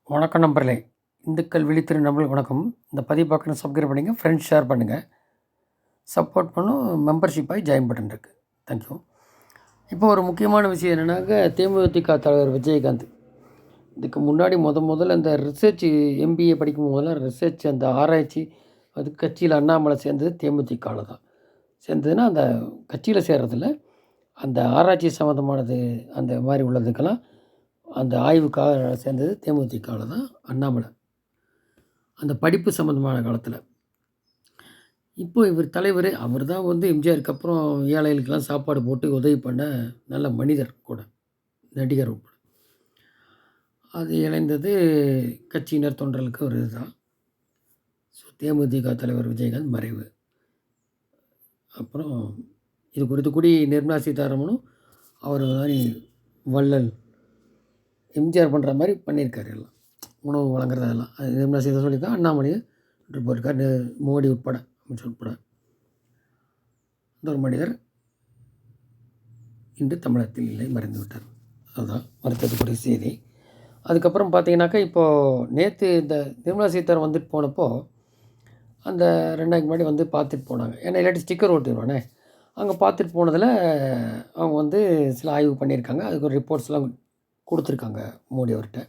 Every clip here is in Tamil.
வணக்கம் நண்பர்களே. இந்துக்கள் விழித்திரு நண்பர்களுக்கு வணக்கம். இந்த பதிவு பார்க்கணும் சப்ஸ்கிரைப் பண்ணுங்கள், ஃப்ரெண்ட்ஸ் ஷேர் பண்ணுங்கள், சப்போர்ட் பண்ணும். மெம்பர்ஷிப் ஆகி ஜாயின் பட்டன் இருக்குது. தேங்க்யூ. இப்போ ஒரு முக்கியமான விஷயம் என்னென்னாக்க, தேமுதிக தலைவர் விஜயகாந்த் இதுக்கு முன்னாடி முதல்ல இந்த ரிசர்ச் எம்பிஏ படிக்கும் போதெல்லாம் ரிசர்ச் அந்த ஆராய்ச்சி அது கட்சியில் அண்ணாமலை சேர்ந்தது தேமுதிகவில் தான் சேர்ந்ததுன்னா, அந்த கட்சியில் சேர்றதில்ல, அந்த ஆராய்ச்சி சம்மந்தமானது அந்த மாதிரி உள்ளதுக்கெல்லாம் அந்த ஆய்வுக்காக சேர்ந்தது தேமுதிகவில் தான் அண்ணாமலை, அந்த படிப்பு சம்மந்தமான காலத்தில். இப்போ இவர் தலைவர், அவர் தான் வந்து எம்ஜிஆருக்கு அப்புறம் ஏழைகளுக்கெல்லாம் சாப்பாடு போட்டு உதவி பண்ண நல்ல மனிதர் கூட, நடிகர் உட்பட. அது இணைந்தது கட்சியினர் தொண்டர்களுக்கு ஒரு இதுதான். ஸோ தேமுதிக தலைவர் விஜயகாந்த் மறைவு. அப்புறம் இது குறித்து கூடி நிர்மலா சீதாராமனும் அவர் மாதிரி வள்ளல் எம்ஜிஆர் பண்ணுற மாதிரி பண்ணியிருக்காரு. எல்லாம் உணவு வழங்குறதெல்லாம் அது நிர்மலா சீதாராமன் சொல்லியிருக்காங்க, அண்ணாமலையும் போயிருக்கார், மோடி உட்பட, அமைச்சர் உட்பட. இந்த ஒரு மனிதர் இன்று தமிழகத்தில் இல்லை, மறைந்து விட்டார். அதுதான் வருத்தத்துக்குரிய செய்தி. அதுக்கப்புறம் பார்த்தீங்கன்னாக்கா, இப்போது நேற்று இந்த நிர்மலா சீதாராமன் வந்துட்டு போனப்போ அந்த 2 நாளைக்கு முன்னாடி வந்து பார்த்துட்டு போனாங்க. ஏன்னா இல்லாட்டி ஸ்டிக்கர் ஓட்டிடுவானே. அங்கே பார்த்துட்டு போனதில் அவங்க வந்து சில ஆய்வு பண்ணியிருக்காங்க. அதுக்கு ஒரு ரிப்போர்ட்ஸ்லாம் கொடுத்துருக்காங்க மோடி அவர்கிட்ட.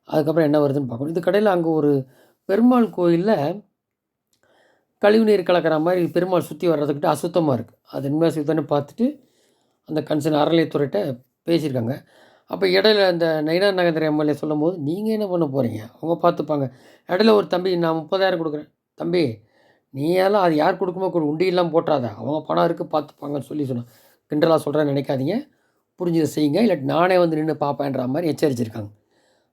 அதுக்கப்புறம் என்ன வருதுன்னு பார்க்கணும். இதுக்கடையில் அங்கே ஒரு பெருமாள் கோயிலில் கழிவுநீர் கலக்கிற மாதிரி பெருமாள் சுற்றி வர்றதுக்கிட்ட அசுத்தமாக இருக்குது. அது நிர்மலா சீதாராமன் பார்த்துட்டு அந்த கன்சர்ன் அறநிலையத்துறையிட்ட பேசியிருக்காங்க. அப்போ இடையில அந்த நயினார் நாகேந்திரன் எம்எல்ஏ சொல்லும்போது, நீங்கள் என்ன பண்ண போகிறீங்க, அவங்க பார்த்துப்பாங்க. இடையில ஒரு தம்பி, நான் 30,000 கொடுக்குறேன், தம்பி நீ எல்லாம் அது யார் கொடுக்குமோ உண்டியெல்லாம் போட்டாத, அவங்க பணம் இருக்குது பார்த்துப்பாங்கன்னு சொன்னான். கிண்டலாக சொல்கிறேன்னு நினைக்காதீங்க, புரிஞ்சதை செய்யுங்க, இல்லாட்டி நானே வந்து நின்று பார்ப்பேன்ற மாதிரி எச்சரிச்சிருக்காங்க.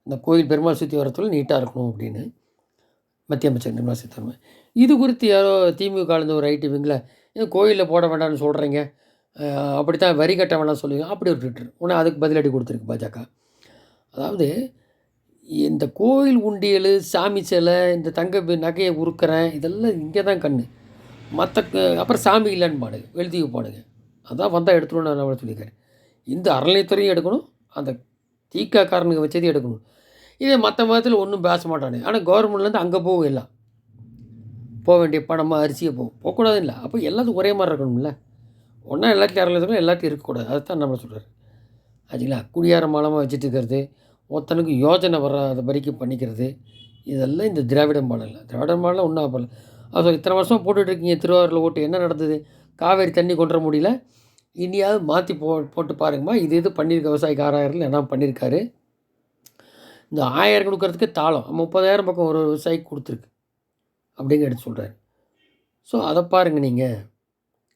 அந்த கோயில் பெருமாள் சுற்றி வரத்துல நீட்டாக இருக்கணும் அப்படின்னு மத்திய அமைச்சர் நிர்மலா சீதாராமன். இது குறித்து யாரோ திமுகலேருந்து ஒரு ஐடி விங்கில், ஏன் கோயிலில் போட வேண்டாம்னு சொல்கிறீங்க, அப்படித்தான் வரி கட்ட வேணாம் சொல்லுவீங்க, அப்படி ஒரு ட்விட்டர் உடனே அதுக்கு பதிலடி கொடுத்துருக்கு பாஜக. அதாவது இந்த கோயில் உண்டியல், சாமி சிலை, இந்த தங்க நகையை உருக்கிறேன், இதெல்லாம் இங்கே தான் கண். மற்ற அப்புறம் சாமி இல்லைன்னு பாடுங்க, எழுதி பாடுங்க, அதான் வந்தால் எடுத்துணுன்னு நான் சொல்லியிருக்காரு. இந்த அறநிலையத்துறையும் எடுக்கணும், அந்த தீக்காக்காரனுக்கு வச்சதையும் எடுக்கணும். இதே மற்ற மதத்தில் ஒன்றும் பேச மாட்டானு. ஆனால் கவர்மெண்ட்லேருந்து அங்கே போகும், எல்லாம் போக வேண்டிய பணமாக அரிசியை போகக்கூடாது இல்லை. அப்போ எல்லாத்துக்கும் ஒரே மாதிரி இருக்கணும்ல. ஒன்றா எல்லாத்தையும் அறநிலையத்துறையும் எல்லாத்தையும் இருக்கக்கூடாது. அதுதான் நம்ம சொல்கிறார். ஆச்சுங்களா. குடியார மாலமாக வச்சுட்டு இருக்கிறது, ஒருத்தனுக்கு யோஜனை வராத வரைக்கும் பண்ணிக்கிறது, இதெல்லாம் இந்த திராவிட மாடலில். திராவிட மாடலில் ஒன்றும் ஆகல. அது இத்தனை வருஷம் போட்டுட்ருக்கீங்க திருவாரூரில் ஓட்டு, என்ன நடந்தது, காவேரி தண்ணி கொண்டு வர முடியல, இனியாவது மாற்றி போட்டு பாருங்கம்மா. இது பண்ணியிருக்க விவசாயிக்கு 6,000 என்ன பண்ணியிருக்காரு. இந்த 1000 கொடுக்கறதுக்கு தாளம் 30,000 பக்கம் ஒரு விவசாயிக்கு கொடுத்துருக்கு அப்படிங்க எடுத்து சொல்கிறார். ஸோ அதை பாருங்கள் நீங்கள்,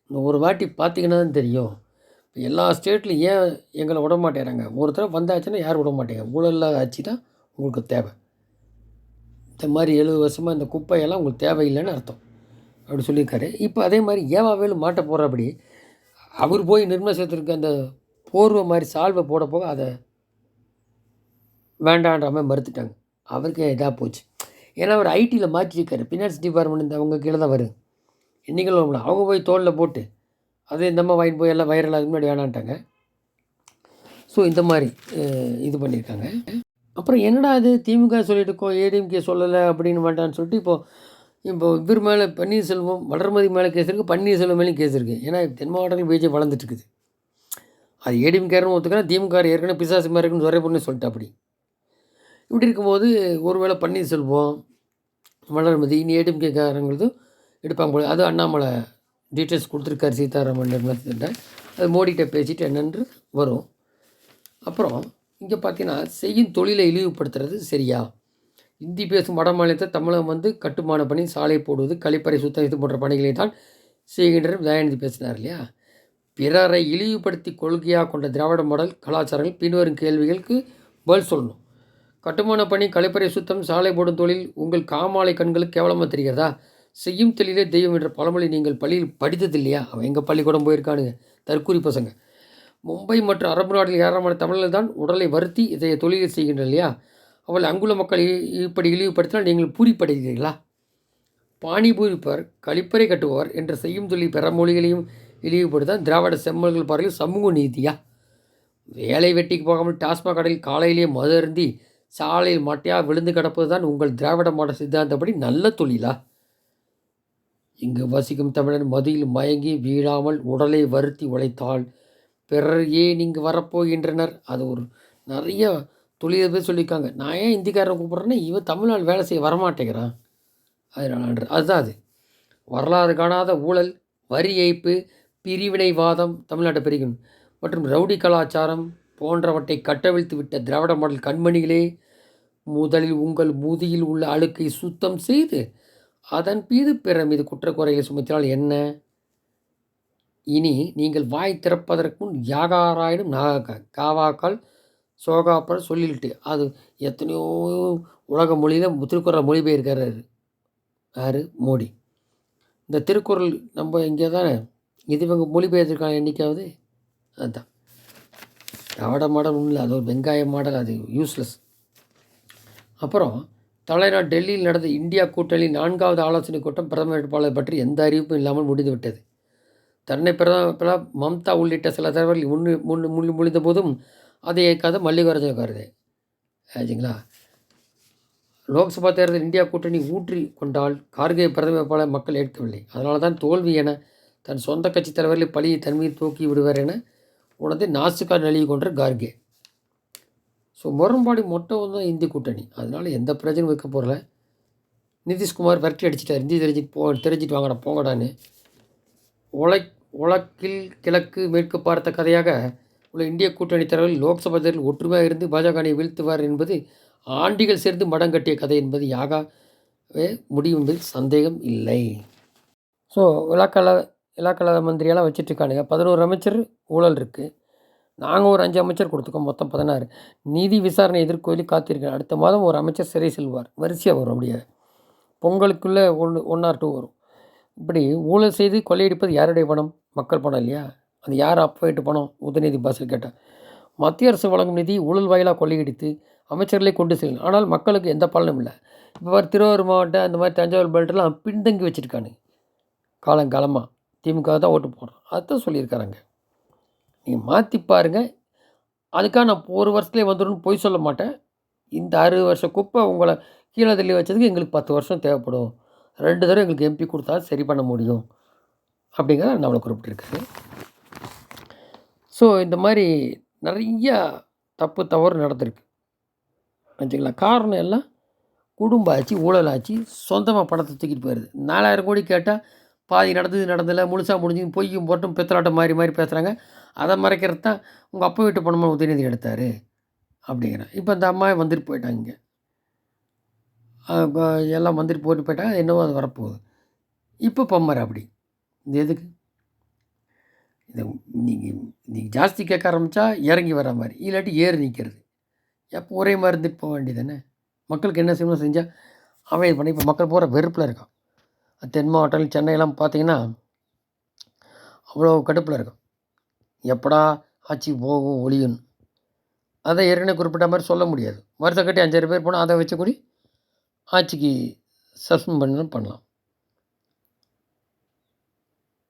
இந்த ஒரு வாட்டி பார்த்தீங்கன்னா தான் தெரியும். இப்போ எல்லா ஸ்டேட்லையும் ஏன் எங்களை விட மாட்டேறாங்க, ஒரு தடவை வந்தாச்சுன்னா யாரும் விட மாட்டேங்க. ஊழலில் ஆட்சி தான் உங்களுக்கு தேவை. இந்த மாதிரி 70 வருஷமாக இந்த குப்பையெல்லாம் உங்களுக்கு தேவையில்லைன்னு அர்த்தம் அப்படி சொல்லியிருக்காரு. இப்போ அதே மாதிரி ஏவாவேலும் மாட்ட போகிற அப்படி அவர் போய் நிர்மலா சீதாராமனுக்கு அந்த போர்வை மாதிரி சால்வை போட போக அதை வேண்டான்ற மாதிரி மறுத்துட்டாங்க. அவருக்கு இதாக போச்சு. ஏன்னா அவர் ஐடியில் மாற்றிருக்காரு, ஃபினான்ஸ் டிபார்ட்மெண்ட் இந்த அவங்க கீழே தான் வருது. இன்றைக்கும் அவங்க போய் தோளில் போட்டு அதே இந்தம்மா வாங்கிட்டு போய் எல்லாம் வைரல் அதுக்கு முன்னாடி வேணான்ட்டாங்க. ஸோ இந்த மாதிரி இது பண்ணியிருக்காங்க. அப்புறம் என்னடா இது திமுக சொல்லிட்டு ஏடிஎம்கே சொல்லலை அப்படின்னு வேண்டான்னு சொல்லிட்டு இப்போ இவர் மேலே பன்னீர்செல்வம், வளர்மதி மேலே கேஸ் இருக்குது, பன்னீர்செல்வம் மேலேயும் கேஸ் இருக்குது. ஏன்னா தென் மாவட்டத்தில் பிஜேபி வளர்ந்துட்டுருக்குது. அது ஏடிஎம்கேர்னு ஒத்துக்கிறேன், திமுக ஏற்கனவே பிசாசு மாதிரி இருக்குன்னு ஒரே பொண்ணு சொல்லிட்டு அப்படி. இப்படி இருக்கும்போது ஒருவேளை பன்னீர்செல்வம், வளர்மதி, இனி ஏடிஎம்கேக்காரங்களும் எடுப்பாங்க போல. அது அண்ணாமலை டீட்டெயில்ஸ் கொடுத்துருக்காரு சீதாராமன் நிர்மலா. அது மோடிகிட்ட பேசிட்டு என்னென்று வரும். அப்புறம் இங்கே பார்த்தீங்கன்னா, செய்யும் தொழிலை இழிவுபடுத்துறது சரியா, இந்தி பேசும் வட மாநிலத்தை தமிழகம் வந்து கட்டுமான பணி, சாலை போடுவது, கழிப்பறை சுத்தம், இது போன்ற பணிகளை தான் செய்கின்றனர் தயாநிதி பேசினார் இல்லையா. பிறரை இழிவுபடுத்தி கொள்கையாக கொண்ட திராவிட மாடல் கலாச்சாரங்கள் பின்வரும் கேள்விகளுக்கு பதில் சொல்லணும். கட்டுமான பணி, கழிப்பறை சுத்தம், சாலை போடும் தொழில் உங்கள் காமாலை கண்களுக்கு கேவலமாக தெரிகிறதா? செய்யும் தொழிலே தெய்வம் என்ற பழமொழி நீங்கள் பள்ளியில் படித்தது இல்லையா? அவன் எங்கள் பள்ளிக்கூடம் போயிருக்கானுங்க தற்கூரி பசங்க. மும்பை மற்றும் அரபு நாட்டில் ஏராளமான தமிழர்கள் தான் உடலை வருத்தி இதைய தொழிலை செய்கின்றனர் இல்லையா? அவள் அங்குள்ள மக்கள் இப்படி இழிவுபடுத்தினால் நீங்கள் பூரிப்படுகிறீர்களா? பானிபூரிப்பவர், கழிப்பறை கட்டுபவர் என்ற செய்யும் தொழில் பிற மொழிகளையும் இழிவுபடுத்தான் திராவிட செம்மல்கள் பார்வையில் சமூக நீதியா? வேலை வெட்டிக்கு போகாமல் டாஸ்மாக் கடையில் காலையிலேயே மது அருந்தி சாலையில் மட்டையாக விழுந்து கிடப்பது தான் உங்கள் திராவிட மாடல் சித்தாந்தப்படி நல்ல தொழிலா? இங்கு வசிக்கும் தமிழன் மதுவில் மயங்கி வீழாமல் உடலை வருத்தி உழைத்தால் பிறர் ஏன் இங்கு வரப்போகின்றனர். அது ஒரு நிறைய தொழிலதிபர் சொல்லியிருக்காங்க. நான் ஏன் இந்திக்காரன் கூப்பிட்றேன்னா இவன் தமிழ்நாடு வேலை செய்ய வரமாட்டேங்கிறான், அதனால அதுதான் அது. வரலாறு காணாத ஊழல், வரி ஏய்ப்பு, பிரிவினைவாதம் தமிழ்நாட்டை பெருகும் மற்றும் ரவுடி கலாச்சாரம் போன்றவற்றை கட்டவிழ்த்து விட்ட திராவிட மாடல் கண்மணிகளே, முதலில் உங்கள் முதியில் உள்ள அழுக்கை சுத்தம் செய்து அதன் மீது பிற மீது குற்றக்குறைகளை சுமத்தினால் என்ன? இனி நீங்கள் வாய் திறப்பதற்கு முன் யாகாராயினும் நாகாக்க காவாக்கால் சோகாப்பர் சொல்லிட்டு அது எத்தனையோ உலக மொழியில் திருக்குறள் மொழிபெயர்க்கிறாரு யார்? மோடி. இந்த திருக்குறள் நம்ம இங்கே தானே இது இவங்க மொழிபெயர்த்திருக்காங்க என்றைக்காவது? அதுதான் திராவிட மாடல் ஒன்றும் இல்லை, அது ஒரு வெங்காய மாடல், அது யூஸ்லெஸ். அப்புறம் தலைநாடு டெல்லியில் நடந்த இந்தியா கூட்டணி 4வது ஆலோசனை கூட்டம் பிரதமர் வேட்பாளர் பற்றி எந்த அறிவிப்பும் இல்லாமல் முடிந்துவிட்டது. தன்னை பிரதமர் மம்தா உள்ளிட்ட சில தலைவர்கள் முடிந்த போதும் அதை ஏற்காத மல்லிகார்ஜுன கார்கே ஆச்சுங்களா. லோக்சபா தேர்தல் இந்தியா கூட்டணி ஊற்றி கொண்டால் கார்கே பிரதமர் வேட்பாளர் மக்கள் ஏற்கவில்லை. அதனால தான் தோல்வி என தன் சொந்த கட்சி தலைவர்களை பழியை தன்மீது தூக்கி விடுவார் என உணர்ந்து நாசுக்காக நழுவி கொன்ற கார்கே. ஸோ முரண்பாடு மொத்தம் தான் இந்தி கூட்டணி, அதனால் எந்த பிரச்சனையும் வைக்க போகல. நிதிஷ்குமார் விரட்டி அடிச்சிட்டார், இந்தி தெரிஞ்சிட்டு வாங்கடா போங்கடான்னு. உலகில் கிழக்கு மேற்கு பார்த்த கதையாக உள்ள இந்திய கூட்டணி தலைவர்கள் லோக்சபா தேர்தலில் ஒற்றுமையாக இருந்து பாஜக அணியை வீழ்த்துவார் என்பது ஆண்டிகள் சேர்ந்து மடம் கட்டிய கதை என்பது யாகவே முடியும் என்பதில் சந்தேகம் இல்லை. ஸோ இலாக்கல மந்திரியெல்லாம் வச்சுட்ருக்கானுங்க. 11 அமைச்சர் ஊழல் இருக்குது. நாங்கள் ஒரு 5 அமைச்சர் கொடுத்துக்கோம், மொத்தம் 16. நீதி விசாரணை எதிர்கோயிலில் காத்திருக்கேன். அடுத்த மாதம் ஒரு அமைச்சர் சிறை செல்வார். வரிசையாக வரும், அப்படியே பொங்கலுக்குள்ளே 1 or 2 வரும். இப்படி ஊழல் செய்து கொள்ளையடிப்பது யாருடைய பணம்? மக்கள் பணம் இல்லையா? அது யார் அப்போயிட்டு பணம்? உதயநிதி பாசில் கேட்டால் மத்திய அரசு வழங்கும் நிதி ஊழல் வாயிலாக கொள்ளையடித்து அமைச்சர்களே கொண்டு செல்லும். ஆனால் மக்களுக்கு எந்த பலனும் இல்லை. இப்போ திருவாரூர் மாவட்டம் அந்த மாதிரி தஞ்சாவூர் பெல்ட்டெல்லாம் பின்தங்கி வச்சுருக்கானு காலங்காலமாக. திமுக தான் ஓட்டு போடுறோம், அதுதான் சொல்லியிருக்காங்க. நீங்கள் மாற்றி பாருங்கள். அதுக்காக நான் 1 வருஷத்துலேயே வந்துடும் பொய் சொல்ல மாட்டேன். இந்த 60 வருஷம் குப்பை உங்களை கீழே தள்ளி வச்சதுக்கு எங்களுக்கு 10 வருஷம் தேவைப்படும். 2 தடவை எங்களுக்கு எம்பி கொடுத்தா சரி பண்ண முடியும் அப்படிங்கிறத நம்மளை குறிப்பிட்டிருக்காரு. ஸோ இந்த மாதிரி நிறையா தவறு நடந்திருக்கு வச்சுங்களா. காரணம் எல்லாம் குடும்ப ஆட்சி, ஊழல் ஆட்சி, சொந்தமாக பணத்தை தூக்கிட்டு போயிடுது. 4000 கோடி கேட்டால் பாதி நடந்ததில்லை, முழுசாக முடிஞ்சு பொய்யும் போட்டும் பித்தலாட்டம் மாறி பேசுகிறாங்க. அதை மறைக்கிறது தான் உங்கள் அப்பா வீட்டு பணமாக உதயநிதி எடுத்தார் அப்படிங்கிறேன். இப்போ அந்த அம்மா வந்துட்டு போயிட்டாங்க, இங்கே எல்லாம் வந்துட்டு போயிட்டாங்க. என்னவோ அது வரப்போகுது. இப்போ பம்மர் அப்படி இந்த எதுக்கு இது? நீங்கள் ஜாஸ்தி கேட்க ஆரம்பித்தா இறங்கி வர மாதிரி, இல்லாட்டி ஏறி நிற்கிறது. எப்போ ஒரே மாதிரி இருந்துட்டு போக வேண்டியது தானே. மக்களுக்கு என்ன செய்யணும் செஞ்சால் அவன் இது பண்ணி. இப்போ மக்கள் போகிற வெறுப்பில் இருக்கான். தென் மாவட்டம் சென்னையெல்லாம் பார்த்திங்கன்னா அவ்வளோ கடுப்பில் இருக்கும். எப்படா ஆட்சி போகும் ஒழியுன்னு. அதை ஏற்கனவே குறிப்பிட்ட மாதிரி சொல்ல முடியாது. வருஷம் கட்டி 5,000 பேர் போனால் அதை வச்சு கூடி ஆட்சிக்கு சஸ்பெண்ட் பண்ணலாம்.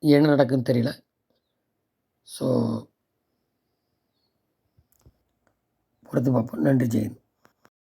என்ன நடக்குதுன்னு தெரியல. ஸோ பொறுத்து பார்ப்போம். நன்றி, ஜெயந்த்.